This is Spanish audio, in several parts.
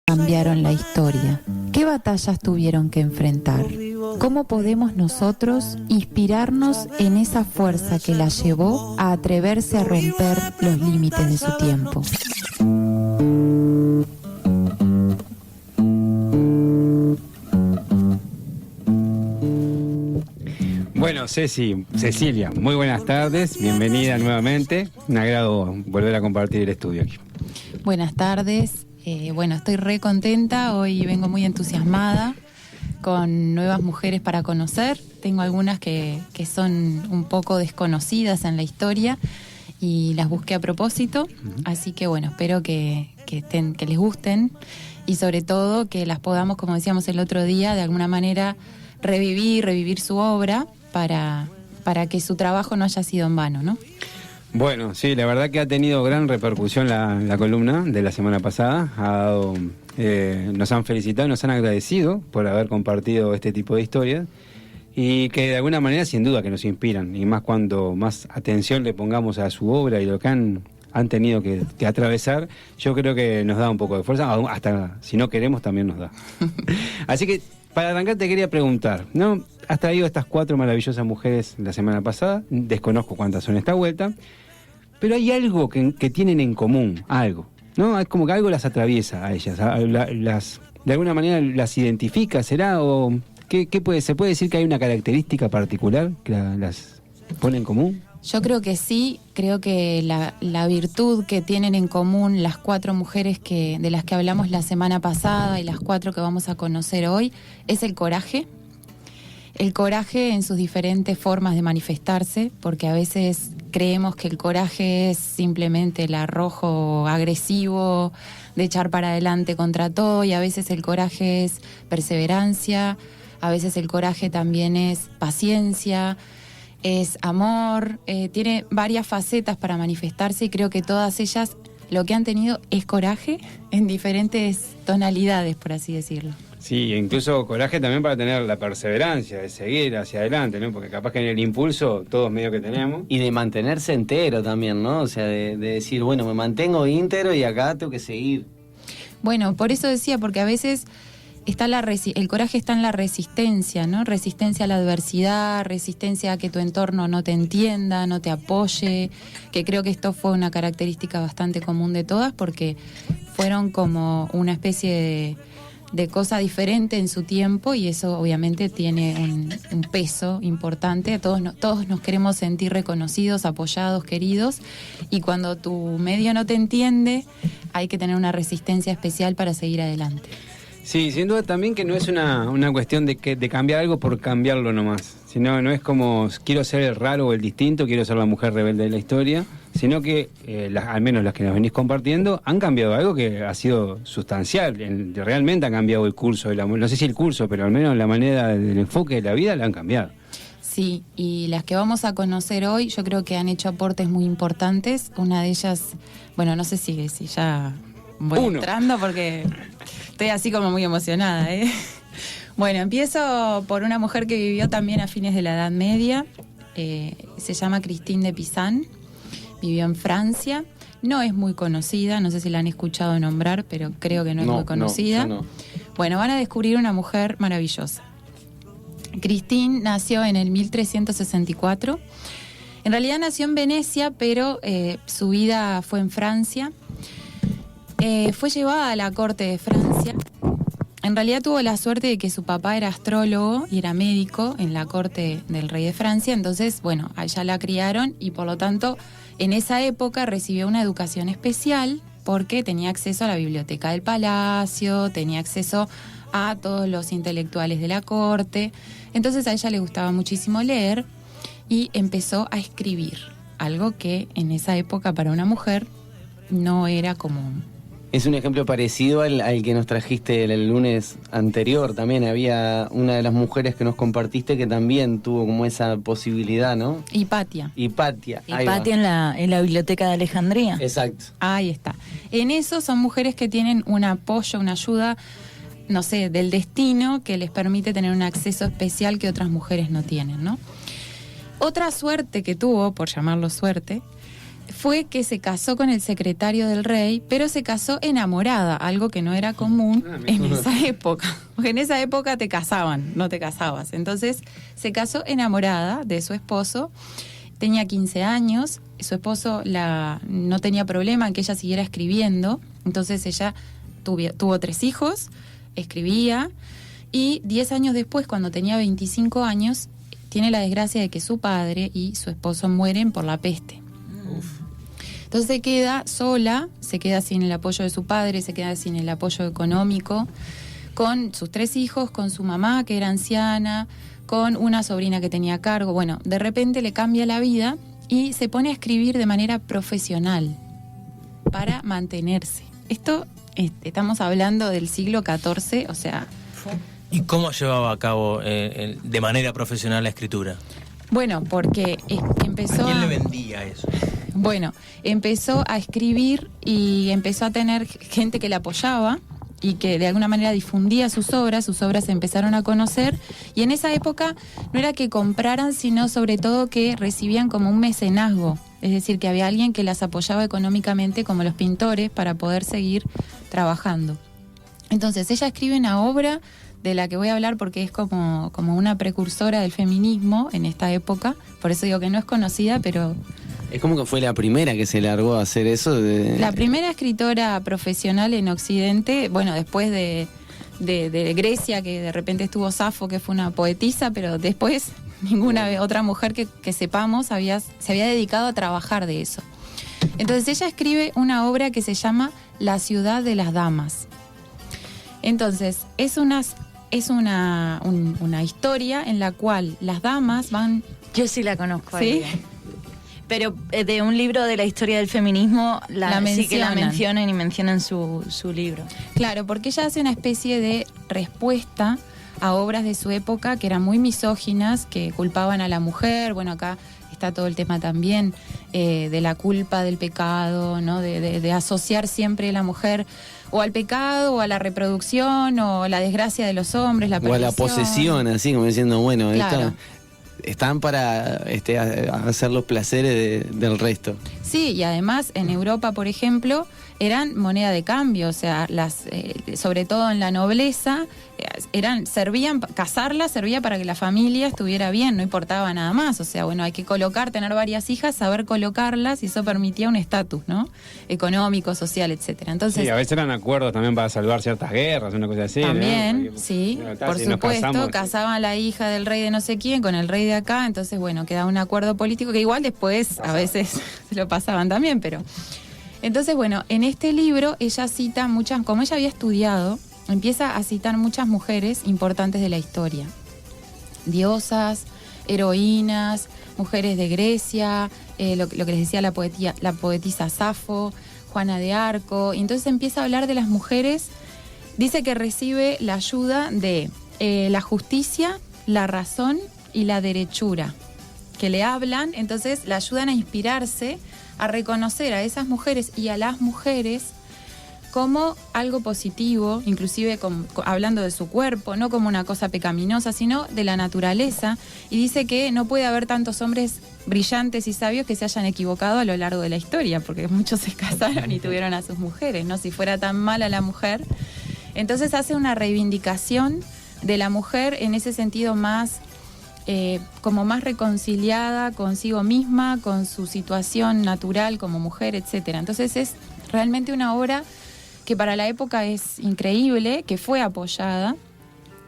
cambiaron la historia? ¿Qué batallas tuvieron que enfrentar? ¿Cómo podemos nosotros inspirarnos en esa fuerza que la llevó a atreverse a romper los límites de su tiempo? Bueno, Cecilia, muy buenas tardes, bienvenida nuevamente. Un agrado volver a compartir el estudio aquí. Buenas tardes. Estoy re contenta, hoy vengo muy entusiasmada con nuevas mujeres para conocer. Tengo algunas que son un poco desconocidas en la historia y las busqué a propósito, así que espero que les gusten y sobre todo que las podamos, como decíamos el otro día, de alguna manera revivir su obra para que su trabajo no haya sido en vano, ¿no? Bueno, sí, la verdad que ha tenido gran repercusión la columna de la semana pasada. Nos han felicitado, nos han agradecido por haber compartido este tipo de historias y que de alguna manera sin duda que nos inspiran, y más cuando más atención le pongamos a su obra y lo que han tenido que atravesar. Yo creo que nos da un poco de fuerza, hasta si no queremos también nos da. Así que para arrancar te quería preguntar, ¿no? Has traído estas 4 maravillosas mujeres la semana pasada, desconozco cuántas son esta vuelta, pero hay algo que tienen en común, algo, ¿no? Es como que algo las atraviesa a ellas, de alguna manera las identifica, ¿será? ¿O se puede decir que hay una característica particular que las pone en común? Yo creo que sí, creo que la virtud que tienen en común las 4 mujeres de las que hablamos la semana pasada y las 4 que vamos a conocer hoy es el coraje. El coraje en sus diferentes formas de manifestarse, porque a veces creemos que el coraje es simplemente el arrojo agresivo de echar para adelante contra todo, y a veces el coraje es perseverancia, a veces el coraje también es paciencia, es amor, tiene varias facetas para manifestarse, y creo que todas ellas lo que han tenido es coraje en diferentes tonalidades, por así decirlo. Sí, incluso coraje también para tener la perseverancia, de seguir hacia adelante, ¿no? Porque capaz que en el impulso todos medio que tenemos. Y de mantenerse entero también, ¿no? O sea, de decir, bueno, me mantengo íntegro y acá tengo que seguir. Bueno, por eso decía, porque a veces el coraje está en la resistencia, ¿no? Resistencia a la adversidad, resistencia a que tu entorno no te entienda, no te apoye, que creo que esto fue una característica bastante común de todas, porque fueron como una especie de cosa diferente en su tiempo, y eso obviamente tiene un peso importante. Todos nos queremos sentir reconocidos, apoyados, queridos, y cuando tu medio no te entiende, hay que tener una resistencia especial para seguir adelante. Sí, sin duda también que no es una cuestión de cambiar algo por cambiarlo nomás, sino no es como quiero ser el raro o el distinto, quiero ser la mujer rebelde de la historia, sino que al menos las que nos venís compartiendo han cambiado algo que ha sido sustancial, realmente han cambiado el curso, no sé si el curso, pero al menos la manera del enfoque de la vida la han cambiado. Sí, y las que vamos a conocer hoy yo creo que han hecho aportes muy importantes. Una de ellas, no sé si ya voy entrando porque estoy así como muy emocionada, ¿eh? Bueno, empiezo por una mujer que vivió también a fines de la Edad Media. Se llama Christine de Pizan. Vivió en Francia. No es muy conocida, no sé si la han escuchado nombrar, pero creo que no es muy conocida. No. Bueno, van a descubrir una mujer maravillosa. Christine nació en el 1364. En realidad nació en Venecia, pero su vida fue en Francia. Fue llevada a la corte de Francia. En realidad tuvo la suerte de que su papá era astrólogo y era médico en la corte del rey de Francia, entonces, a ella la criaron y por lo tanto en esa época recibió una educación especial porque tenía acceso a la biblioteca del palacio, tenía acceso a todos los intelectuales de la corte, entonces a ella le gustaba muchísimo leer y empezó a escribir, algo que en esa época para una mujer no era común. Es un ejemplo parecido al que nos trajiste el lunes anterior. También había una de las mujeres que nos compartiste que también tuvo como esa posibilidad, ¿no? Hipatia. Hipatia en la biblioteca de Alejandría. Exacto. Ahí está. En eso son mujeres que tienen un apoyo, una ayuda, no sé, del destino que les permite tener un acceso especial que otras mujeres no tienen, ¿no? Otra suerte que tuvo, por llamarlo suerte, fue que se casó con el secretario del rey, pero se casó enamorada, algo que no era común en esa época. Porque en esa época te casaban, no te casabas. Entonces se casó enamorada de su esposo, tenía 15 años, su esposo no tenía problema en que ella siguiera escribiendo, entonces ella tuvo 3 hijos, escribía, y 10 años después, cuando tenía 25 años, tiene la desgracia de que su padre y su esposo mueren por la peste. Entonces se queda sola, se queda sin el apoyo de su padre, se queda sin el apoyo económico, con sus 3 hijos, con su mamá que era anciana, con una sobrina que tenía a cargo. Bueno, de repente le cambia la vida y se pone a escribir de manera profesional para mantenerse. Esto, estamos hablando del siglo XIV, o sea... ¿Y cómo llevaba a cabo de manera profesional la escritura? Bueno, porque empezó... ¿A quién le vendía eso? Bueno, empezó a escribir y empezó a tener gente que le apoyaba y que de alguna manera difundía sus obras se empezaron a conocer, y en esa época no era que compraran, sino sobre todo que recibían como un mecenazgo, es decir, que había alguien que las apoyaba económicamente, como los pintores, para poder seguir trabajando. Entonces ella escribe una obra de la que voy a hablar porque es como una precursora del feminismo en esta época, por eso digo que no es conocida, pero... Es como que fue la primera que se largó a hacer eso. La primera escritora profesional en Occidente, bueno, después de Grecia, que de repente estuvo Safo, que fue una poetisa, pero después ninguna otra mujer que sepamos se había dedicado a trabajar de eso. Entonces ella escribe una obra que se llama La ciudad de las damas. Entonces es una historia en la cual las damas van... Yo sí la conozco. ¿Sí? Pero de un libro de la historia del feminismo sí que la mencionan y mencionan su libro. Claro, porque ella hace una especie de respuesta a obras de su época que eran muy misóginas, que culpaban a la mujer. Bueno, acá está todo el tema también de la culpa del pecado, ¿no? De asociar siempre a la mujer o al pecado, o a la reproducción, o a la desgracia de los hombres, la perdición. O a la posesión, así como diciendo, bueno, claro. Están para hacer los placeres del resto. Sí, y además en Europa, por ejemplo, eran moneda de cambio, o sea, sobre todo en la nobleza, casarlas servía para que la familia estuviera bien, no importaba nada más. O sea, bueno, hay que tener varias hijas, saber colocarlas, y eso permitía un estatus, ¿no? Económico, social, etcétera. Entonces, sí, a veces eran acuerdos también para salvar ciertas guerras, una cosa así. También, ¿no? sí, por supuesto, casaban a la hija del rey de no sé quién con el rey de acá, entonces, bueno, quedaba un acuerdo político que igual después a veces se lo pasaban también, pero... Entonces, bueno, en este libro ella cita como ella había estudiado, empieza a citar muchas mujeres importantes de la historia. Diosas, heroínas, mujeres de Grecia, lo que les decía la poetisa Safo, Juana de Arco, y entonces empieza a hablar de las mujeres. Dice que recibe la ayuda de la justicia, la razón y la derechura, que le hablan, entonces la ayudan a inspirarse, a reconocer a esas mujeres y a las mujeres como algo positivo, inclusive hablando de su cuerpo, no como una cosa pecaminosa, sino de la naturaleza, y dice que no puede haber tantos hombres brillantes y sabios que se hayan equivocado a lo largo de la historia, porque muchos se casaron y tuvieron a sus mujeres, ¿no? Si fuera tan mala la mujer. Entonces hace una reivindicación de la mujer en ese sentido más... como más reconciliada consigo misma, con su situación natural como mujer, etcétera. Entonces es realmente una obra que para la época es increíble, que fue apoyada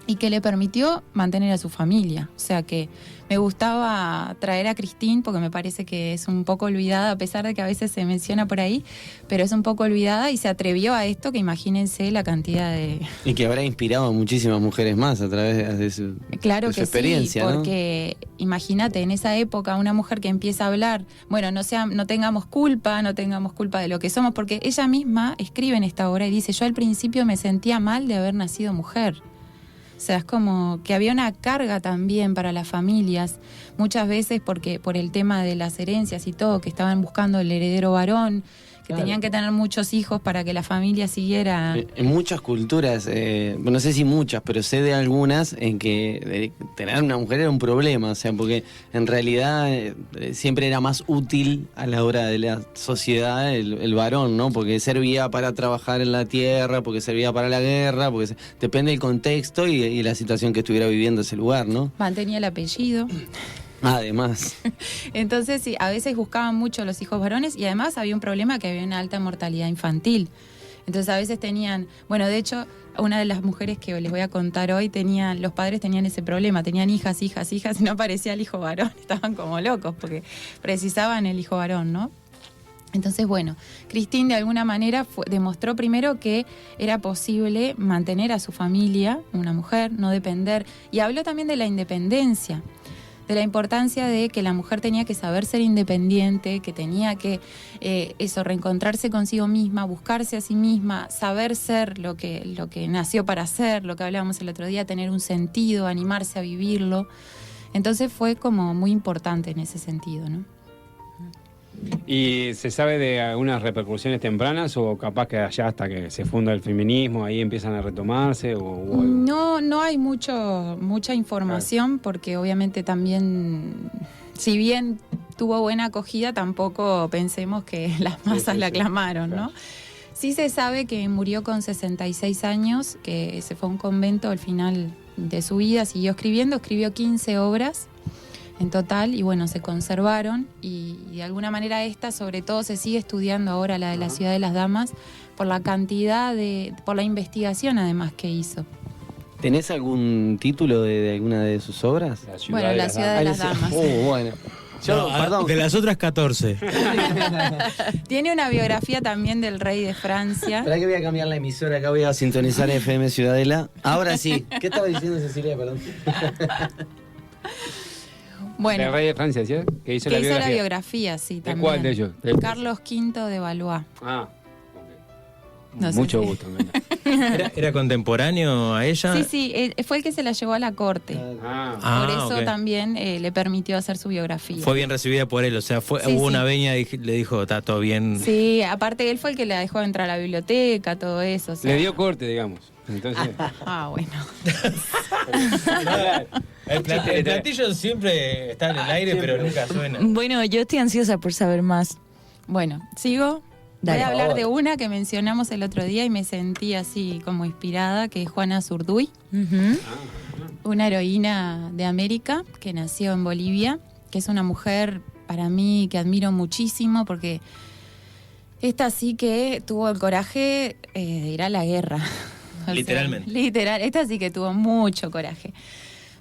y que le permitió mantener a su familia. O sea que me gustaba traer a Christine porque me parece que es un poco olvidada, a pesar de que a veces se menciona por ahí, pero es un poco olvidada y se atrevió a esto, que imagínense la cantidad de... Y que habrá inspirado a muchísimas mujeres más a través de su, claro de su que experiencia, sí, porque imagínate, en esa época una mujer que empieza a hablar, bueno, no tengamos culpa de lo que somos, porque ella misma escribe en esta obra y dice, yo al principio me sentía mal de haber nacido mujer. O sea, es como que había una carga también para las familias, muchas veces por el tema de las herencias y todo, que estaban buscando el heredero varón, que tenían que tener muchos hijos para que la familia siguiera. En muchas culturas, no sé si muchas, pero sé de algunas en que tener una mujer era un problema, o sea, porque en realidad siempre era más útil a la hora de la sociedad el varón, ¿no? Porque servía para trabajar en la tierra, porque servía para la guerra, porque depende del contexto y la situación que estuviera viviendo ese lugar, ¿no? Mantenía el apellido. Además. Entonces, sí, a veces buscaban mucho los hijos varones y además había un problema que había una alta mortalidad infantil. Entonces, a veces tenían, bueno, de hecho, una de las mujeres que les voy a contar hoy, los padres tenían ese problema, tenían hijas, y no aparecía el hijo varón, estaban como locos porque precisaban el hijo varón, ¿no? Entonces, bueno, Christine de alguna manera demostró primero que era posible mantener a su familia, una mujer, no depender, y habló también de la independencia, de la importancia de que la mujer tenía que saber ser independiente, que tenía que reencontrarse consigo misma, buscarse a sí misma, saber ser lo que nació para ser, lo que hablábamos el otro día, tener un sentido, animarse a vivirlo. Entonces fue como muy importante en ese sentido, ¿no? ¿Y se sabe de algunas repercusiones tempranas o capaz que allá hasta que se funda el feminismo ahí empiezan a retomarse? No hay mucha información porque obviamente también, si bien tuvo buena acogida, tampoco pensemos que las masas la aclamaron, ¿no? Sí se sabe que murió con 66 años, que se fue a un convento al final de su vida, siguió escribió 15 obras en total, y bueno, se conservaron y de alguna manera esta sobre todo se sigue estudiando ahora, la de la Ciudad de las Damas, por la cantidad por la investigación además que hizo. ¿Tenés algún título de alguna de sus obras? La Ciudad de las Damas. Bueno. Perdón. De las otras 14. Tiene una biografía también del rey de Francia. Espera que voy a cambiar la emisora, acá voy a sintonizar FM Ciudadela. Ahora sí. ¿Qué estaba diciendo Cecilia? Perdón. Bueno, el rey de Francia, ¿sí? Que hizo la biografía, sí, también. ¿De cuál de ellos? Carlos V de Valois. Ah, ok. No mucho sé gusto. ¿Era contemporáneo a ella? Sí, fue el que se la llevó a la corte. Por eso también le permitió hacer su biografía. Fue bien recibida por él, o sea, hubo una veña y le dijo, está todo bien. Sí, aparte él fue el que la dejó entrar a la biblioteca, todo eso. O sea. Le dio corte, digamos. Entonces. Bueno. El platillo siempre está en el aire, pero nunca suena. Bueno, yo estoy ansiosa por saber más. Bueno, ¿sigo? Dale. Voy a hablar de una que mencionamos el otro día y me sentí así como inspirada, que es Juana Zurduy, una heroína de América que nació en Bolivia, que es una mujer para mí que admiro muchísimo porque esta sí que tuvo el coraje de ir a la guerra. Literalmente. Literal, esta sí que tuvo mucho coraje.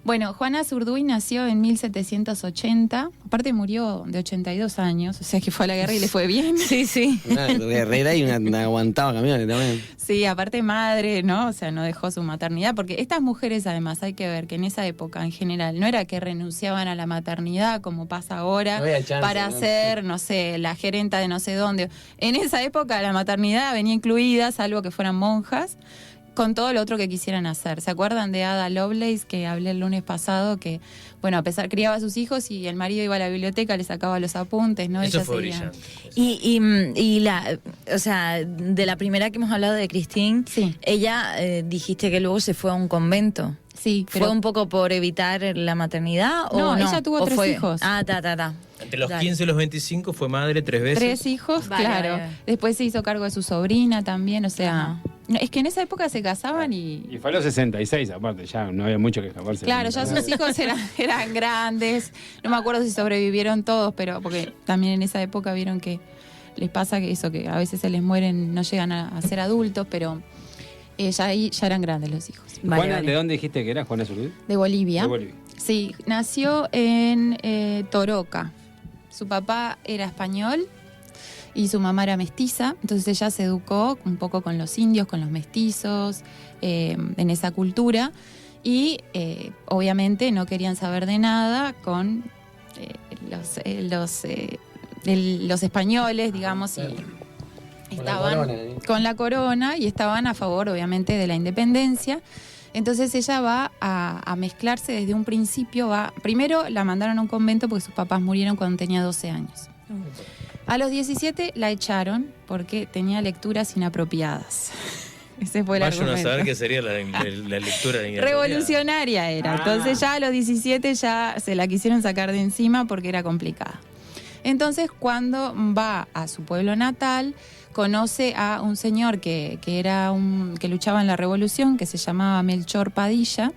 Bueno, Juana Zurduy nació en 1780, aparte murió de 82 años, o sea que fue a la guerra y le fue bien. Sí. Una guerrera y una aguantaba camiones también. Sí, aparte madre, ¿no? O sea, no dejó su maternidad, porque estas mujeres además hay que ver que en esa época en general no era que renunciaban a la maternidad como pasa ahora para ser, no sé, la gerenta de no sé dónde. En esa época la maternidad venía incluida, salvo que fueran monjas, con todo lo otro que quisieran hacer. ¿Se acuerdan de Ada Lovelace, que hablé el lunes pasado, que, bueno, a pesar criaba a sus hijos y el marido iba a la biblioteca, le sacaba los apuntes, ¿no? Eso fue brillante. Y o sea, de la primera que hemos hablado de Christine, sí. Ella dijiste que luego se fue a un convento. Sí, pero ¿fue un poco por evitar la maternidad o no? Ella tuvo 3 hijos. Entre los 15 y los 25 fue madre 3 veces. 3 hijos, claro. Vale. Después se hizo cargo de su sobrina también, o sea... Es que en esa época se casaban y fue a los 66, aparte, ya no había mucho que escaparse. Claro, ya sus hijos eran grandes. No me acuerdo si sobrevivieron todos, pero porque también en esa época vieron que les pasa que eso, que a veces se les mueren, no llegan a ser adultos, pero ya eran grandes los hijos. Juana, ¿de dónde dijiste que era Juana Zurduy? De Bolivia. De Bolivia. Sí, nació en Toroca. Su papá era español y su mamá era mestiza, entonces ella se educó un poco con los indios, con los mestizos, en esa cultura, y obviamente no querían saber de nada con los españoles, digamos, y estaban con la corona y estaban a favor, obviamente, de la independencia. Entonces ella va a mezclarse desde un principio. Primero la mandaron a un convento porque sus papás murieron cuando tenía 12 años. A los 17 la echaron porque tenía lecturas inapropiadas. Ese fue el argumento. Vayan a saber qué sería la lectura inapropiada. Revolucionaria era. Entonces ya a los 17 ya se la quisieron sacar de encima porque era complicada. Entonces cuando va a su pueblo natal, conoce a un señor que luchaba en la revolución, que se llamaba Melchor Padilla.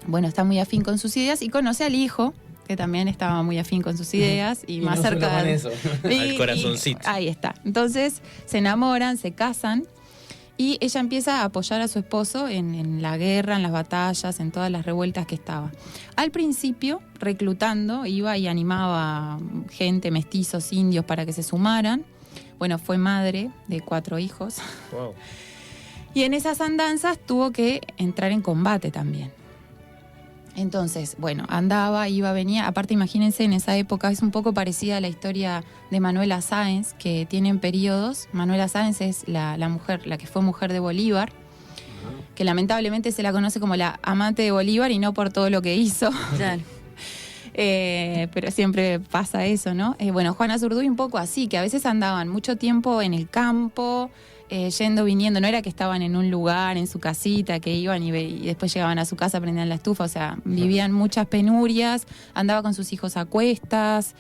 Bueno, está muy afín con sus ideas, y conoce al hijo, que también estaba muy afín con sus ideas y más no cerca de eso. Al corazoncito. Ahí está. Entonces se enamoran, se casan, y ella empieza a apoyar a su esposo en la guerra, en las batallas, en todas las revueltas que estaba. Al principio, reclutando, iba y animaba gente, mestizos, indios, para que se sumaran. Bueno, fue madre de 4 hijos. Wow. Y en esas andanzas tuvo que entrar en combate también. Entonces, bueno, andaba, iba, venía. Aparte, imagínense, en esa época es un poco parecida a la historia de Manuela Sáenz, que tienen periodos. Manuela Sáenz es la mujer, la que fue mujer de Bolívar, que lamentablemente se la conoce como la amante de Bolívar y no por todo lo que hizo. Claro. Pero siempre pasa eso, ¿no? Bueno, Juana Zurduy un poco así, que a veces andaban mucho tiempo en el campo, yendo, viniendo. No era que estaban en un lugar, en su casita, que iban y después llegaban a su casa, prendían la estufa. O sea, vivían muchas penurias, andaba con sus hijos a cuestas.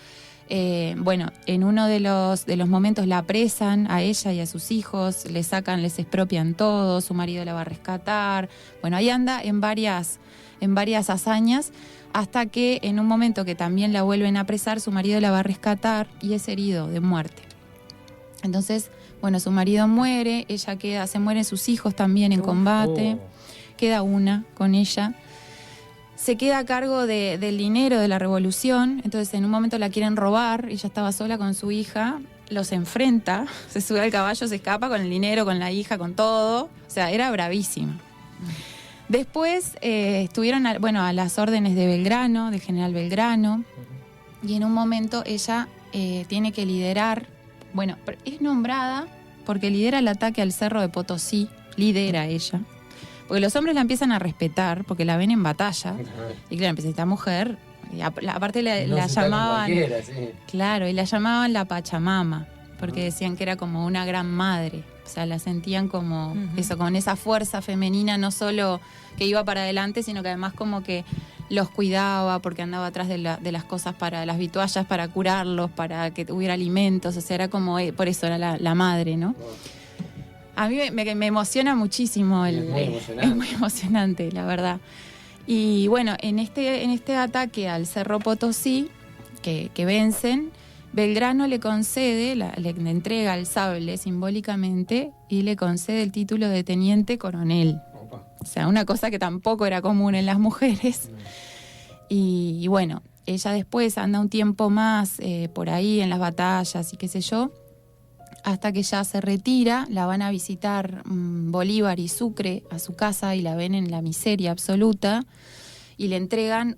Bueno, en uno de los momentos la apresan a ella y a sus hijos, les expropian todo, su marido la va a rescatar. Bueno, ahí anda en varias hazañas, hasta que en un momento que también la vuelven a apresar, su marido la va a rescatar y es herido de muerte. Entonces, bueno, su marido muere, se mueren sus hijos también en combate, queda una con ella. Se queda a cargo del dinero de la revolución, entonces en un momento la quieren robar, ella estaba sola con su hija, los enfrenta, se sube al caballo, se escapa con el dinero, con la hija, con todo, o sea, era bravísima. Después estuvieron a las órdenes de Belgrano, del general Belgrano, y en un momento ella tiene que liderar, bueno, es nombrada porque lidera el ataque al Cerro de Potosí, lidera ella. Porque los hombres la empiezan a respetar, porque la ven en batalla. Y claro, empieza esta mujer, y aparte la llamaban... Sí. Claro, y la llamaban la Pachamama, porque decían que era como una gran madre. O sea, la sentían como eso, con esa fuerza femenina, no solo que iba para adelante, sino que además como que los cuidaba, porque andaba atrás de las cosas, para las vituallas, para curarlos, para que hubiera alimentos. O sea, era como, por eso era la madre, ¿no? A mí me emociona muchísimo. Es muy emocionante, la verdad. Y bueno, en este ataque al Cerro Potosí, que vencen, Belgrano le concede, le entrega el sable simbólicamente y le concede el título de teniente coronel. Opa. O sea, una cosa que tampoco era común en las mujeres. Y bueno, ella después anda un tiempo más por ahí en las batallas y qué sé yo, hasta que ya se retira. La van a visitar Bolívar y Sucre a su casa y la ven en la miseria absoluta y le entregan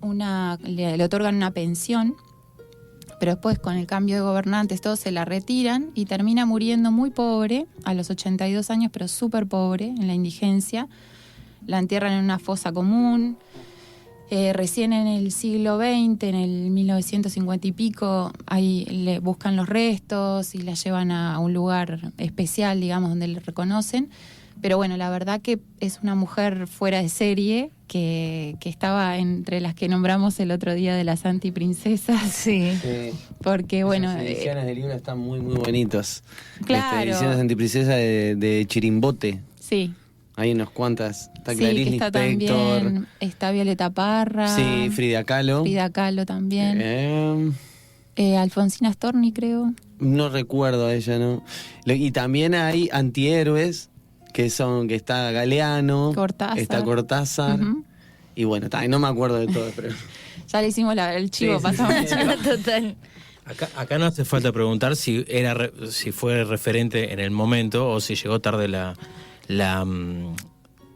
le otorgan una pensión. Pero después, con el cambio de gobernantes, todos se la retiran y termina muriendo muy pobre, a los 82 años, pero súper pobre, en la indigencia. La entierran en una fosa común. Recién en el siglo XX, en el 1950 y pico, ahí le buscan los restos y la llevan a un lugar especial, digamos, donde le reconocen. Pero bueno, la verdad que es una mujer fuera de serie, que estaba entre las que nombramos el otro día de las antiprincesas. Sí. Porque bueno... Las ediciones del libro están muy, muy bonitas. Claro. Ediciones antiprincesas de Chirimbote. Sí. Hay unas cuantas. Está Sí, Clarice está Lispector. también, está Violeta Parra. Sí, Frida Kahlo. Frida Kahlo también. Alfonsina Storni, creo. No recuerdo a ella, ¿no? Y también hay antihéroes, que está Galeano, Cortázar. está Cortázar. Y bueno, no me acuerdo de todo, pero... Ya le hicimos el chivo, Sí, pasamos sí. el chivo. Total. Acá no hace falta preguntar si fue referente en el momento o si llegó tarde la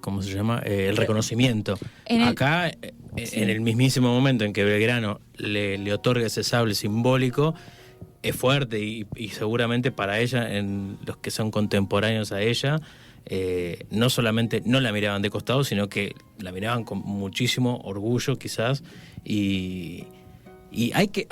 ¿cómo se llama? El reconocimiento. Acá, en el mismísimo momento en que Belgrano le otorga ese sable simbólico, es fuerte y seguramente para ella, en los que son contemporáneos a ella, no solamente no la miraban de costado, sino que la miraban con muchísimo orgullo quizás, y hay que...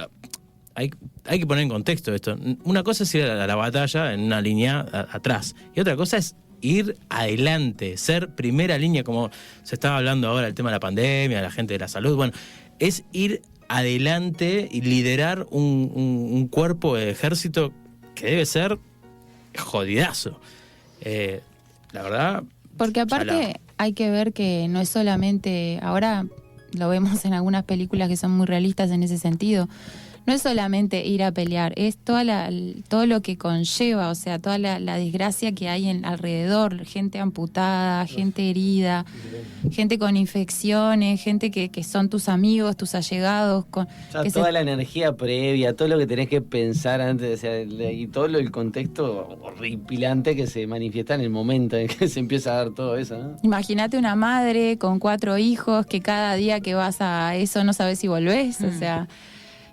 hay que poner en contexto esto. Una cosa es ir a la batalla en una línea atrás, y otra cosa es ir adelante, ser primera línea, como se estaba hablando ahora, el tema de la pandemia, la gente de la salud. Bueno, es ir adelante y liderar un cuerpo de ejército que debe ser jodidazo. La verdad... Porque aparte hay que ver que no es solamente... Ahora lo vemos en algunas películas que son muy realistas en ese sentido. No es solamente ir a pelear, es todo lo que conlleva, o sea, toda la desgracia que hay alrededor, gente amputada, gente herida, gente con infecciones, gente que son tus amigos, tus allegados. Toda la energía previa, todo lo que tenés que pensar antes, o sea, y todo el contexto horripilante que se manifiesta en el momento en que se empieza a dar todo eso, ¿no? Imagínate una madre con 4 hijos que cada día que vas a eso no sabes si volvés, o sea...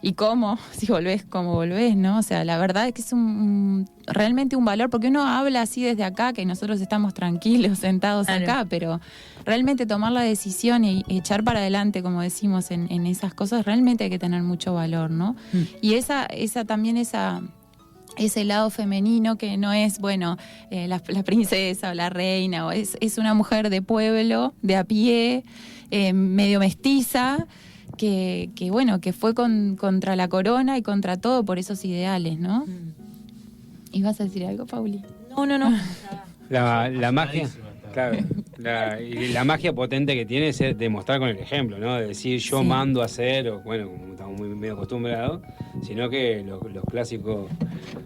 ¿Y cómo? Si volvés, ¿cómo volvés? ¿No? O sea, la verdad es que es realmente un valor, porque uno habla así desde acá, que nosotros estamos tranquilos, sentados acá, pero realmente tomar la decisión y echar para adelante, como decimos, en esas cosas, realmente hay que tener mucho valor, ¿no? Y ese lado femenino que no es, bueno, la princesa o la reina, o es una mujer de pueblo, de a pie, medio mestiza, que bueno, que fue contra la corona y contra todo por esos ideales, ¿no? ¿Ibas a decir algo, Pauli? No. La magia, claro, la magia potente que tiene es demostrar con el ejemplo, ¿no? De decir yo mando a hacer, o bueno, como estamos muy medio acostumbrados, sino que los clásicos,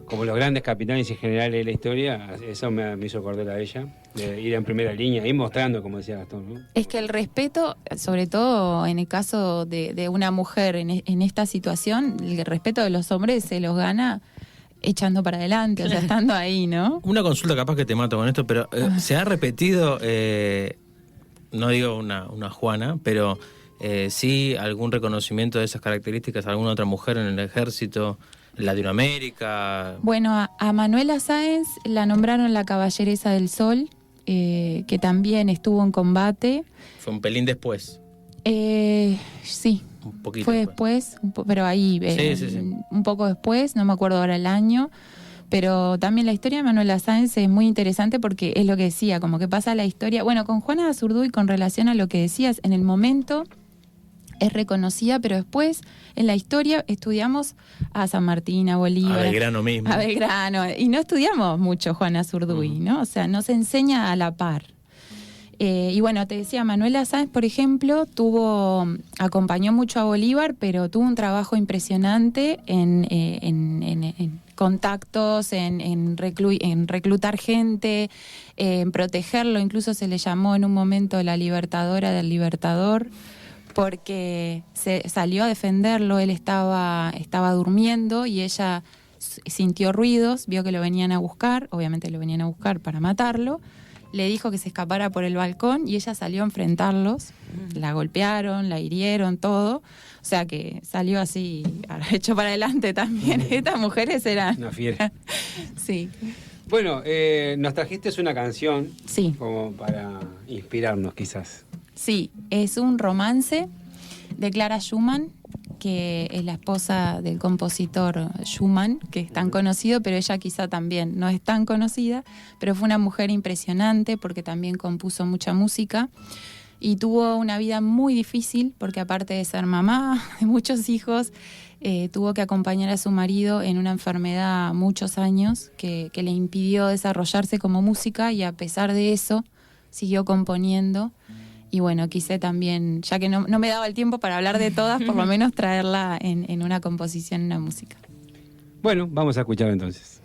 como los grandes capitanes y generales de la historia, eso me hizo acordar a ella, de ir en primera línea, ir mostrando, como decía Gastón, ¿no? Es que el respeto, sobre todo en el caso de una mujer en esta situación, el respeto de los hombres se los gana echando para adelante, o sea, estando ahí, ¿no? Una consulta, capaz que te mato con esto, pero se ha repetido, no digo una Juana, pero sí algún reconocimiento de esas características a alguna otra mujer en el ejército, en Latinoamérica. Bueno, a Manuela Sáenz la nombraron la Caballeresa del Sol, que también estuvo en combate. Fue un pelín después. Sí. Un poquito fue después, pero ahí sí. Un poco después, no me acuerdo ahora el año, pero también la historia de Manuela Sáenz es muy interesante porque es lo que decía, como que pasa la historia, bueno, con Juana de Azurduy con relación a lo que decías, en el momento es reconocida, pero después en la historia estudiamos a San Martín, a Bolívar, a Belgrano mismo. A Belgrano, y no estudiamos mucho Juana de Azurduy, ¿no? O sea, no se enseña a la par. Y bueno, te decía, Manuela Sáenz, por ejemplo, acompañó mucho a Bolívar, pero tuvo un trabajo impresionante en contactos, en reclutar gente, en protegerlo. Incluso se le llamó en un momento la libertadora del libertador, porque se salió a defenderlo. Él estaba durmiendo y ella sintió ruidos, vio que lo venían a buscar, obviamente lo venían a buscar para matarlo. Le dijo que se escapara por el balcón y ella salió a enfrentarlos. La golpearon, la hirieron, todo. O sea que salió así, hecho para adelante también. Estas mujeres eran... Una fiera. Sí. Bueno, nos trajiste una canción. Sí. Como para inspirarnos, quizás. Sí, es un romance de Clara Schumann, que es la esposa del compositor Schumann, que es tan conocido, pero ella quizá también no es tan conocida, pero fue una mujer impresionante porque también compuso mucha música y tuvo una vida muy difícil porque aparte de ser mamá de muchos hijos, tuvo que acompañar a su marido en una enfermedad muchos años que le impidió desarrollarse como música, y a pesar de eso siguió componiendo. Y bueno, quise también, ya que no me daba el tiempo para hablar de todas, por lo menos traerla en una composición, en una música. Bueno, vamos a escuchar entonces.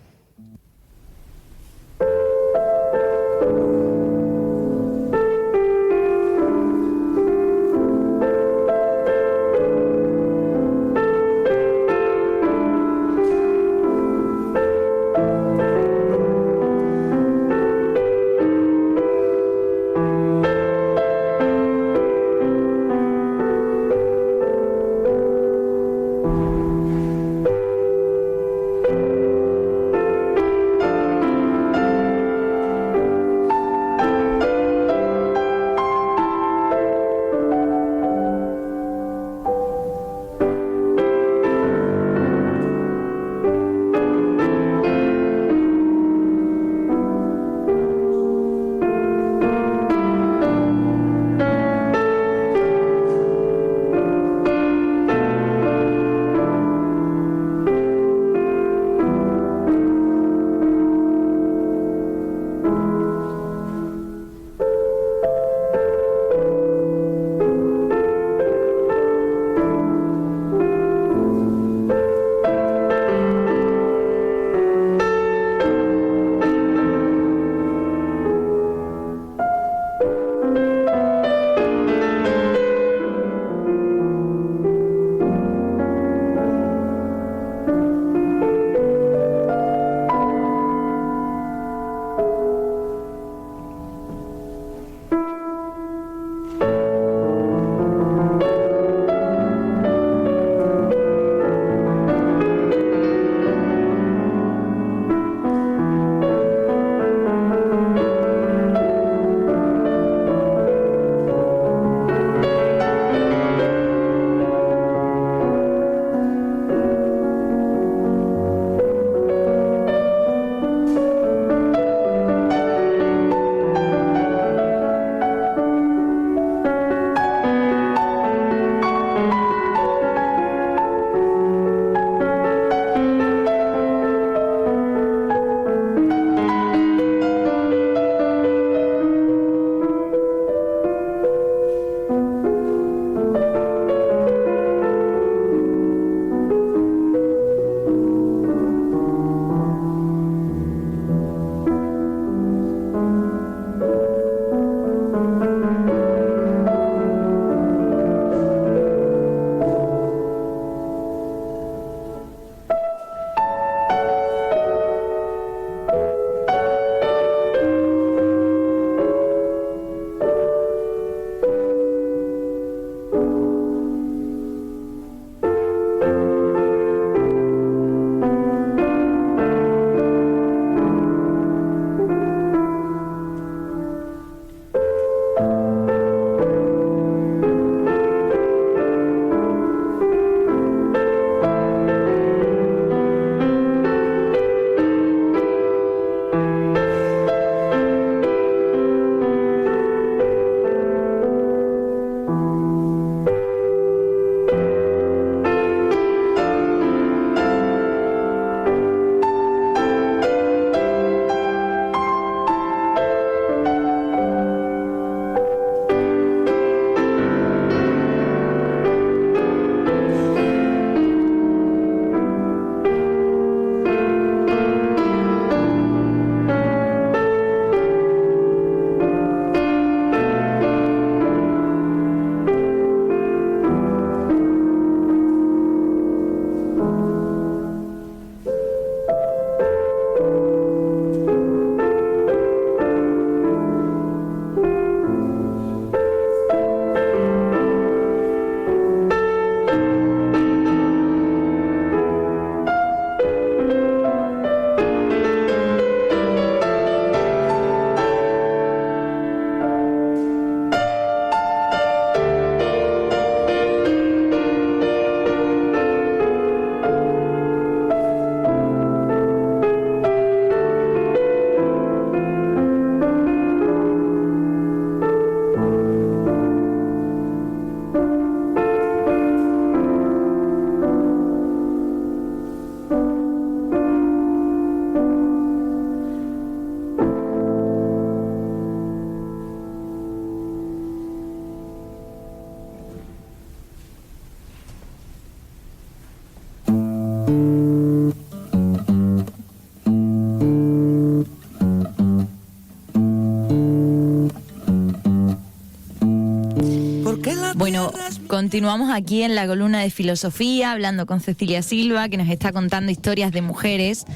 Bueno, continuamos aquí en la columna de filosofía, hablando con Cecilia Silva, que nos está contando historias de mujeres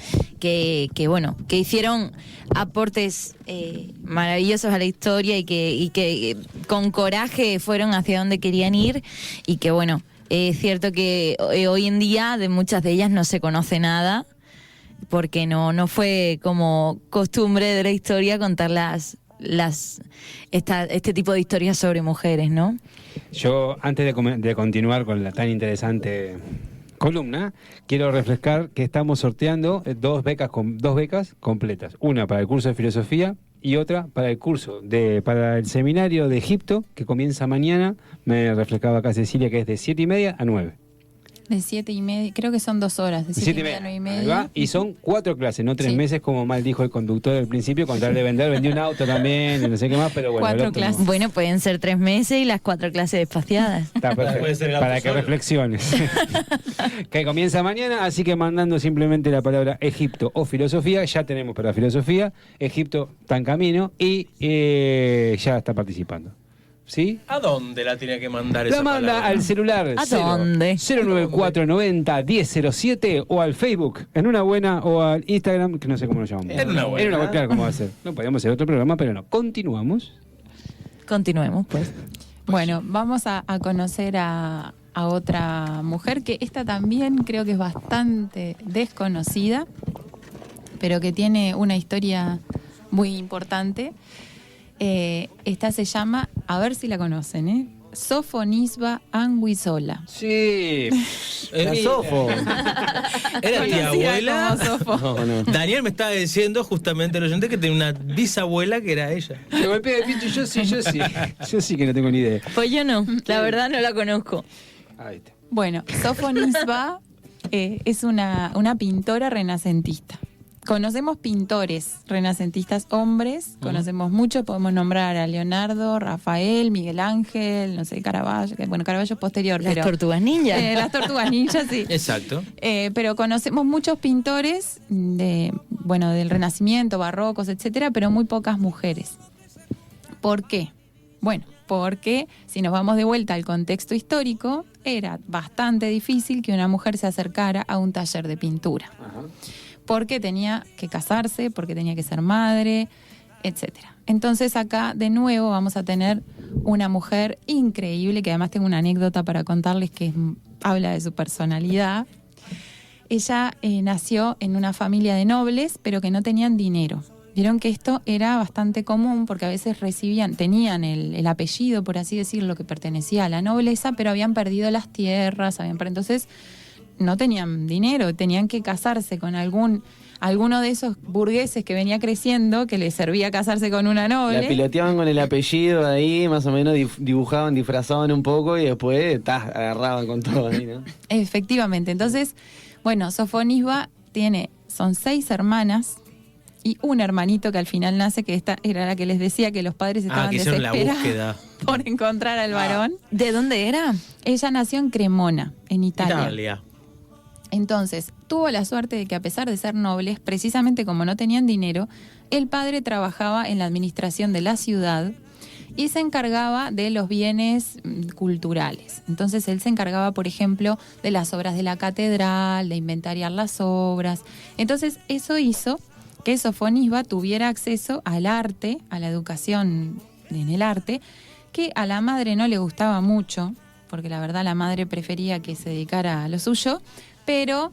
que hicieron aportes maravillosos a la historia y que con coraje fueron hacia donde querían ir, y que bueno, es cierto que hoy en día de muchas de ellas no se conoce nada, porque no fue como costumbre de la historia contar este tipo de historias sobre mujeres, ¿no? Yo, antes de continuar con la tan interesante columna, quiero refrescar que estamos sorteando dos becas completas. Una para el curso de filosofía y otra para el para el seminario de Egipto, que comienza mañana. Me refrescaba acá Cecilia, que es de 7:30 a 9. De 7:30, creo que son 2 horas, de 7:30 a 9:30. Ahí va, y son 4 clases, no 3 meses, como mal dijo el conductor al principio, con tal de vendí un auto también, y no sé qué más, pero bueno. 4 clases. No. Bueno, pueden ser 3 meses y las 4 clases espaciadas. Está perfecto, para que reflexiones. Que comienza mañana, así que mandando simplemente la palabra Egipto o filosofía, ya tenemos para filosofía, Egipto está en camino y ya está participando. ¿Sí? ¿A dónde la tiene que mandar esa palabra? La manda al celular. ¿A dónde? 094901007 o al Facebook, en una buena, o al Instagram, que no sé cómo lo llamamos. En una buena. Claro, ¿cómo va a ser? No podíamos hacer otro programa, pero no. Continuemos, pues. Bueno, vamos a conocer a otra mujer que esta también creo que es bastante desconocida, pero que tiene una historia muy importante. Esta se llama, a ver si la conocen, Sofonisba Anguissola. Sí, la Sofo. ¿Era tía abuela? No. Daniel me estaba diciendo justamente el oyente que tenía una bisabuela que era ella. Me golpea el pincho, yo sí. Yo sí que no tengo ni idea. Pues yo no, la verdad no la conozco. Ahí está. Bueno, Sofonisba es una pintora renacentista. Conocemos pintores renacentistas hombres, conocemos mucho, podemos nombrar a Leonardo, Rafael, Miguel Ángel, no sé, Caravaggio, Caravaggio es posterior. Las tortugas ninjas. Las tortugas ninjas, sí. Exacto. Pero conocemos muchos pintores del Renacimiento, barrocos, etcétera, pero muy pocas mujeres. ¿Por qué? Bueno, porque si nos vamos de vuelta al contexto histórico, era bastante difícil que una mujer se acercara a un taller de pintura. Ajá. Porque tenía que casarse, porque tenía que ser madre, etcétera. Entonces acá de nuevo vamos a tener una mujer increíble, que además tengo una anécdota para contarles que habla de su personalidad. Ella nació en una familia de nobles, pero que no tenían dinero. Vieron que esto era bastante común porque a veces tenían el apellido, por así decirlo, que pertenecía a la nobleza, pero habían perdido las tierras, entonces no tenían dinero, tenían que casarse con alguno de esos burgueses que venía creciendo, que les servía casarse con una noble. La piloteaban con el apellido ahí, más o menos dibujaban, disfrazaban un poco y después agarraban con todo ahí, ¿no? Efectivamente. Entonces, bueno, Sofonisba son 6 hermanas y un hermanito que al final nace, que esta era la que les decía que los padres estaban desesperados por encontrar al varón. ¿De dónde era? Ella nació en Cremona, en Italia. Entonces, tuvo la suerte de que a pesar de ser nobles, precisamente como no tenían dinero, el padre trabajaba en la administración de la ciudad y se encargaba de los bienes culturales. Entonces, él se encargaba, por ejemplo, de las obras de la catedral, de inventariar las obras. Entonces, eso hizo que Sofonisba tuviera acceso al arte, a la educación en el arte, que a la madre no le gustaba mucho, porque la verdad la madre prefería que se dedicara a lo suyo, pero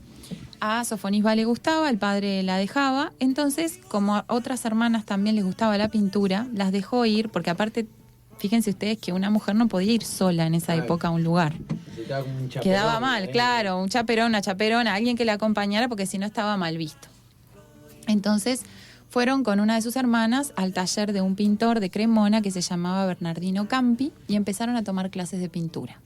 a Sofonisba le gustaba, el padre la dejaba. Entonces, como a otras hermanas también les gustaba la pintura, las dejó ir, porque aparte, fíjense ustedes que una mujer no podía ir sola en esa época a un lugar. Quedaba mal, claro, un chaperón, una chaperona, alguien que la acompañara, porque si no estaba mal visto. Entonces, fueron con una de sus hermanas al taller de un pintor de Cremona que se llamaba Bernardino Campi y empezaron a tomar clases de pintura.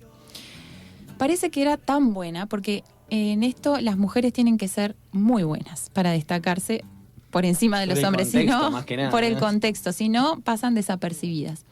Parece que era tan buena, porque en esto las mujeres tienen que ser muy buenas para destacarse por encima de los hombres, por el contexto, si no pasan desapercibidas.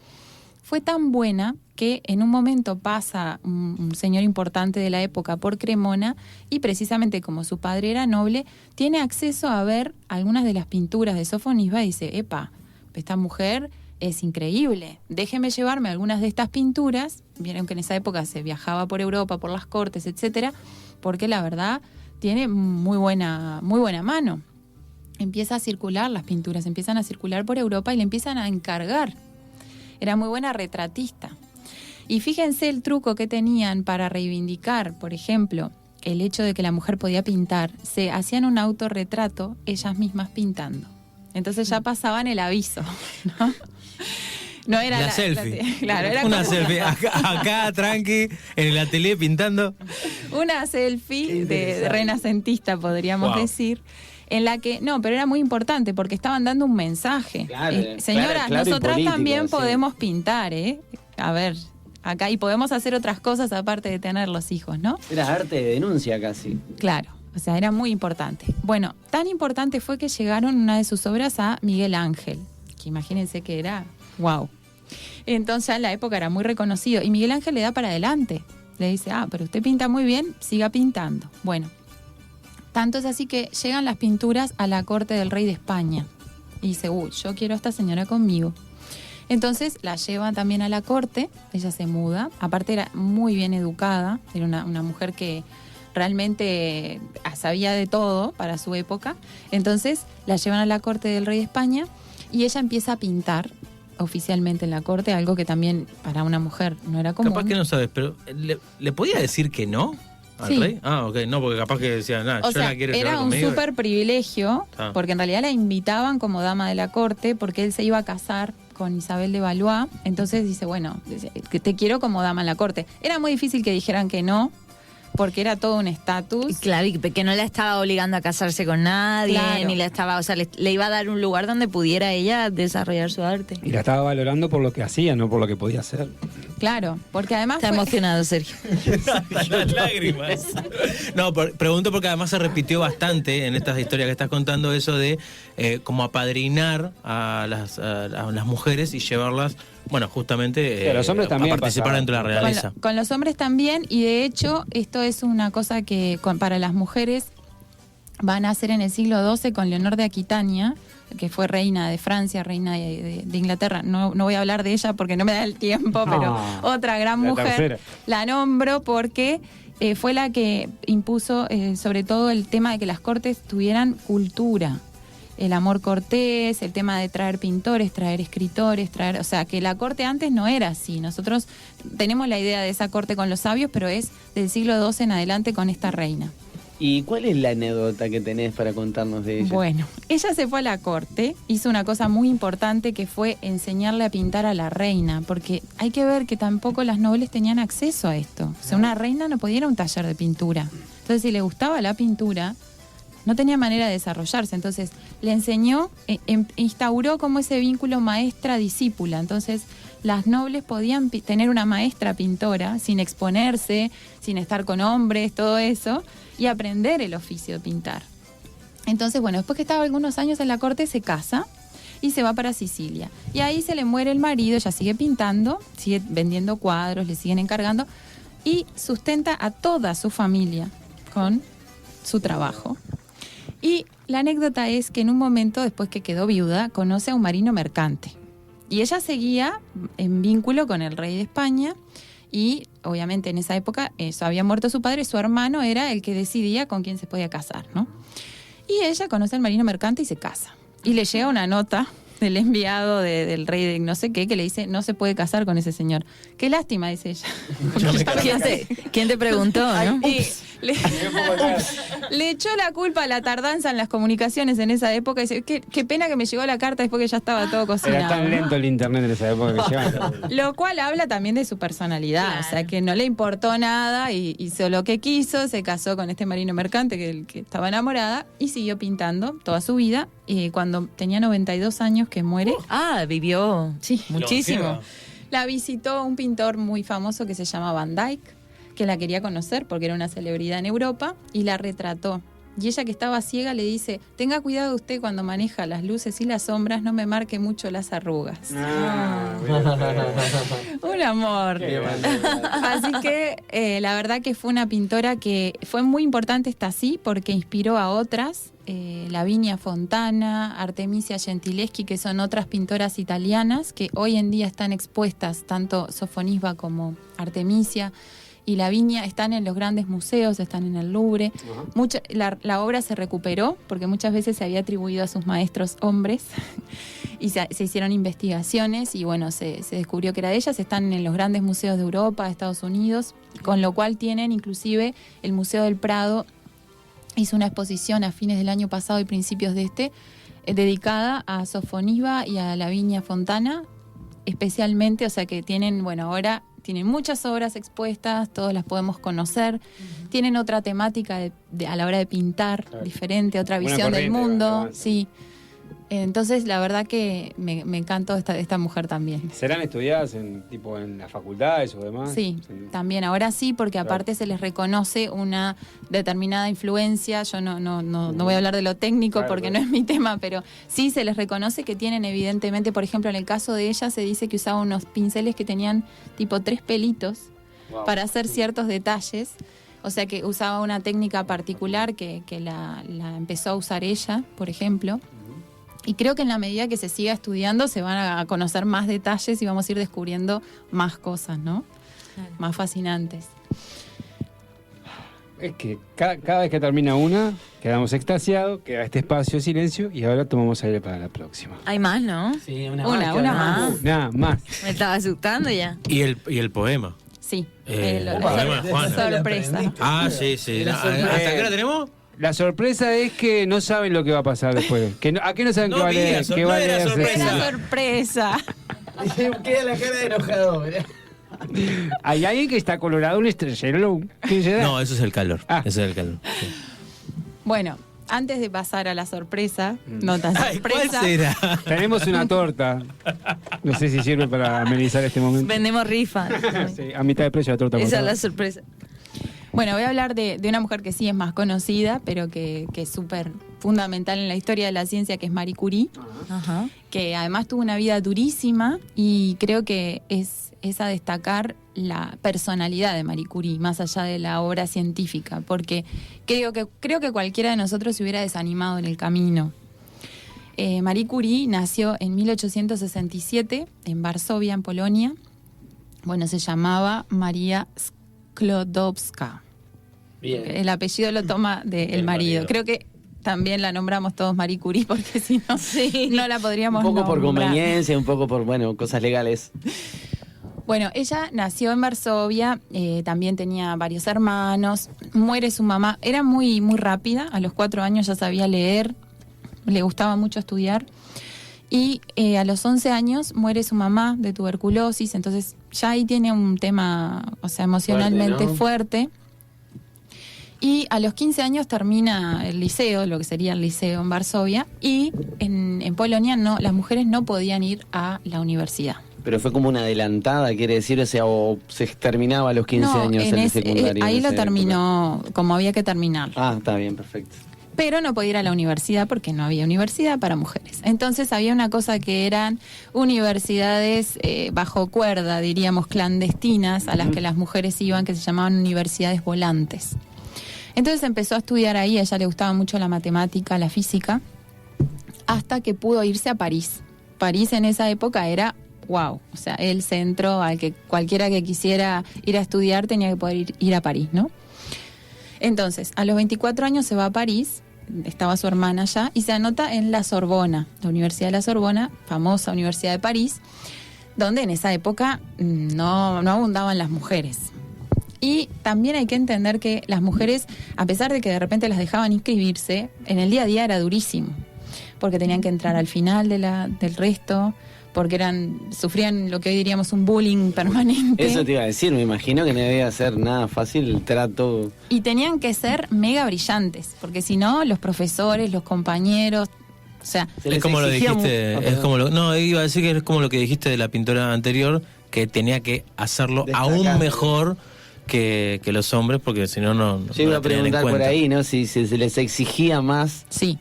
Fue tan buena que en un momento pasa un señor importante de la época por Cremona y precisamente como su padre era noble, tiene acceso a ver algunas de las pinturas de Sofonisba y dice, epa, esta mujer es increíble. Déjeme llevarme algunas de estas pinturas. Vieron que en esa época se viajaba por Europa, por las cortes, etcétera, porque la verdad tiene muy buena mano. Empieza a circular las pinturas, empiezan a circular por Europa y le empiezan a encargar. Era muy buena retratista. Y fíjense el truco que tenían para reivindicar, por ejemplo, el hecho de que la mujer podía pintar. Se hacían un autorretrato ellas mismas pintando. Entonces ya pasaban el aviso, ¿no? No era la selfie. Claro, era una como selfie. Acá, tranqui, en el atelier pintando. Una selfie de renacentista, podríamos decir. En la que, no, pero era muy importante porque estaban dando un mensaje. Claro, señoras, claro nosotras político, también sí. podemos pintar, ¿eh? A ver, acá, y podemos hacer otras cosas aparte de tener los hijos, ¿no? Era arte de denuncia casi. Claro, o sea, era muy importante. Bueno, tan importante fue que llegaron una de sus obras a Miguel Ángel, que imagínense que era, wow. Entonces en la época era muy reconocido, y Miguel Ángel le da para adelante. Le dice, pero usted pinta muy bien, siga pintando. Bueno, tanto es así que llegan las pinturas a la corte del rey de España. Y dice, yo quiero a esta señora conmigo. Entonces la llevan también a la corte, ella se muda. Aparte era muy bien educada, era una mujer que realmente sabía de todo para su época. Entonces la llevan a la corte del rey de España y ella empieza a pintar oficialmente en la corte, algo que también para una mujer no era común. Capaz que no sabes, pero ¿le podía decir que no al rey? Ok, no, porque capaz que decía, yo la quiero llevar era un conmigo. súper privilegio, porque en realidad la invitaban como dama de la corte, porque él se iba a casar con Isabel de Valois. Entonces dice, bueno, que te quiero como dama en la corte. Era muy difícil que dijeran que no, porque era todo un estatus. Claro, y que no la estaba obligando a casarse con nadie, Claro. ni la estaba, o sea, le iba a dar un lugar donde pudiera ella desarrollar su arte. Y la estaba valorando por lo que hacía, no por lo que podía hacer. Claro, porque además Está emocionado, Sergio. Las lágrimas. No, pregunto porque además se repitió bastante en estas historias que estás contando eso de como apadrinar a las mujeres y llevarlas, bueno, justamente los hombres también a participar pasaba. dentro de la realeza. Con los hombres también, y de hecho esto es una cosa que para las mujeres van a hacer en el siglo XII con Leonor de Aquitania, que fue reina de Francia, reina de Inglaterra. No voy a hablar de ella porque no me da el tiempo, pero otra gran mujer. Tercera. La nombro porque fue la que impuso sobre todo el tema de que las cortes tuvieran cultura. El amor cortés, el tema de traer pintores, traer escritores, o sea, que la corte antes no era así. Nosotros tenemos la idea de esa corte con los sabios, pero es del siglo XII en adelante con esta reina. ¿Y cuál es la anécdota que tenés para contarnos de ella? Bueno, ella se fue a la corte, hizo una cosa muy importante que fue enseñarle a pintar a la reina, porque hay que ver que tampoco las nobles tenían acceso a esto. O sea, una reina no podía ir a un taller de pintura. Entonces, si le gustaba la pintura, no tenía manera de desarrollarse. Entonces, le enseñó, instauró como ese vínculo maestra-discípula. Entonces, las nobles podían tener una maestra pintora sin exponerse, sin estar con hombres, todo eso, y aprender el oficio de pintar. Entonces, bueno, después que estaba algunos años en la corte, se casa y se va para Sicilia. Y ahí se le muere el marido, ella sigue pintando, sigue vendiendo cuadros, le siguen encargando, y sustenta a toda su familia con su trabajo. Y la anécdota es que en un momento, después que quedó viuda, conoce a un marino mercante. Y ella seguía en vínculo con el rey de España y obviamente en esa época había muerto su padre, su hermano era el que decidía con quién se podía casar, ¿no? Y ella conoce al marino mercante y se casa. Y le llega una nota del enviado del rey de no sé qué que le dice, no se puede casar con ese señor. Qué lástima, dice ella. ¿Quién te preguntó, no? Y le echó la culpa a la tardanza en las comunicaciones en esa época. Y dice, qué pena que me llegó la carta después que ya estaba todo cocinado. Era tan lento el internet en esa época que llevaba. Lo cual habla también de su personalidad. Claro. O sea, que no le importó nada y hizo lo que quiso, se casó con este marino mercante que estaba enamorada y siguió pintando toda su vida. Y cuando tenía 92 años que muere. Vivió muchísimo. La visitó un pintor muy famoso que se llama Van Dyck, que la quería conocer porque era una celebridad en Europa, y la retrató. y ella, que estaba ciega, le dice: tenga cuidado usted cuando maneja las luces y las sombras, no me marque mucho las arrugas. Un amor. Así que la verdad que fue una pintora que fue muy importante, esta sí, porque inspiró a otras, Lavinia Fontana, Artemisia Gentileschi, que son otras pintoras italianas que hoy en día están expuestas, tanto Sofonisba como Artemisia y Lavinia están en los grandes museos, están en el Louvre. La obra se recuperó porque muchas veces se había atribuido a sus maestros hombres y se hicieron investigaciones y bueno, se descubrió que era de ellas. Están en los grandes museos de Europa, de Estados Unidos, con lo cual tienen inclusive el Museo del Prado hizo una exposición a fines del año pasado y principios de dedicada a Sofonisba y a Lavinia Fontana especialmente, o sea que tienen, bueno, ahora tienen muchas obras expuestas, todas las podemos conocer, tienen otra temática a la hora de pintar, diferente, otra visión del mundo, sí. Entonces, la verdad que me encantó esta mujer también. ¿Serán estudiadas en las facultades o demás? Sí, también. Ahora sí, porque aparte se les reconoce una determinada influencia. Yo no voy a hablar de lo técnico porque no es mi tema, pero sí se les reconoce que tienen evidentemente, por ejemplo, en el caso de ella se dice que usaba unos pinceles que tenían tipo 3 pelitos para hacer ciertos detalles. O sea que usaba una técnica particular que la empezó a usar ella, por ejemplo. Y creo que en la medida que se siga estudiando se van a conocer más detalles y vamos a ir descubriendo más cosas, ¿no? Claro. Más fascinantes. Es que cada vez que termina una, quedamos extasiados, queda este espacio de silencio y ahora tomamos aire para la próxima. Hay más, ¿no? Sí, una más. Nada más. Me estaba asustando ya. ¿Y el poema? Sí. El poema de Juana. Sorpresa. Ah, sí. ¿Hasta qué hora tenemos? La sorpresa es que no saben lo que va a pasar después. ¿A qué no saben qué va a leer? ¿Qué va a leer? Era sorpresa. Queda la cara de enojado, ¿verdad? Hay alguien que está colorado, un estrellero. No, eso es el calor. Eso es el calor. Sí. Bueno, antes de pasar a la sorpresa, no tan sorpresa. ¿Cuál será? Tenemos una torta. No sé si sirve para amenizar este momento. Vendemos rifas. Sí, a mitad de precio la torta. Esa es la sorpresa. Bueno, voy a hablar de una mujer que sí es más conocida, pero que es súper fundamental en la historia de la ciencia, que es Marie Curie, que además tuvo una vida durísima y creo que es a destacar la personalidad de Marie Curie, más allá de la obra científica, porque creo que cualquiera de nosotros se hubiera desanimado en el camino. Marie Curie nació en 1867 en Varsovia, en Polonia. Bueno, se llamaba Maria Sklodowska. Bien. El apellido lo toma del marido. Creo que también la nombramos todos Marie Curie porque si no, no la podríamos nombrar. Un poco por conveniencia, un poco por, cosas legales. Bueno, ella nació en Varsovia, también tenía varios hermanos, muere su mamá, era muy, muy rápida, a los 4 años ya sabía leer, le gustaba mucho estudiar, y a los 11 años muere su mamá de tuberculosis, entonces ya ahí tiene un tema, o sea, emocionalmente fuerte. Y a los 15 años termina el liceo, lo que sería el liceo en Varsovia, y en Polonia las mujeres no podían ir a la universidad. Pero fue como una adelantada, quiere decir, o se terminaba a los 15 años en el secundario. Ahí lo terminó como había que terminar. Ah, está bien, perfecto. Pero no podía ir a la universidad porque no había universidad para mujeres. Entonces había una cosa que eran universidades bajo cuerda, diríamos clandestinas, a las que las mujeres iban, que se llamaban universidades volantes. Entonces empezó a estudiar ahí, a ella le gustaba mucho la matemática, la física, hasta que pudo irse a París. París en esa época era wow, o sea, el centro al que cualquiera que quisiera ir a estudiar tenía que poder ir a París, ¿no? Entonces, a los 24 años se va a París, estaba su hermana allá, y se anota en la Sorbona, la Universidad de la Sorbona, famosa Universidad de París, donde en esa época no abundaban las mujeres. Y también hay que entender que las mujeres, a pesar de que de repente las dejaban inscribirse, en el día a día era durísimo, porque tenían que entrar al final del resto, porque sufrían lo que hoy diríamos un bullying permanente. Eso te iba a decir, me imagino que no debía ser nada fácil el trato. Y tenían que ser mega brillantes, porque si no, los profesores, los compañeros, o sea... Es como lo dijiste, iba a decir que es como lo que dijiste de la pintora anterior, que tenía que hacerlo aún mejor que los hombres, porque si no, no. Yo iba no a preguntar por ahí, ¿no? Si se les exigía más Sí.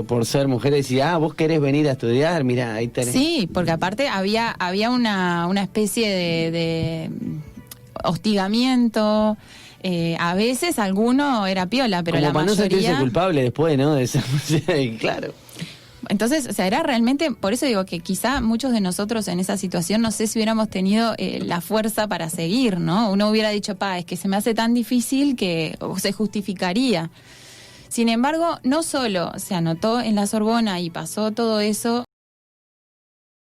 por ser mujeres, y vos querés venir a estudiar, mirá, ahí tenés. Sí, porque aparte había una especie de hostigamiento. A veces alguno era piola, pero como la para no sentirse mayoría... culpable después, ¿no? De ser, claro. Entonces, o sea, era realmente, por eso digo que quizá muchos de nosotros en esa situación, no sé si hubiéramos tenido la fuerza para seguir, ¿no? Uno hubiera dicho, es que se me hace tan difícil que se justificaría. Sin embargo, no solo se anotó en la Sorbona y pasó todo eso,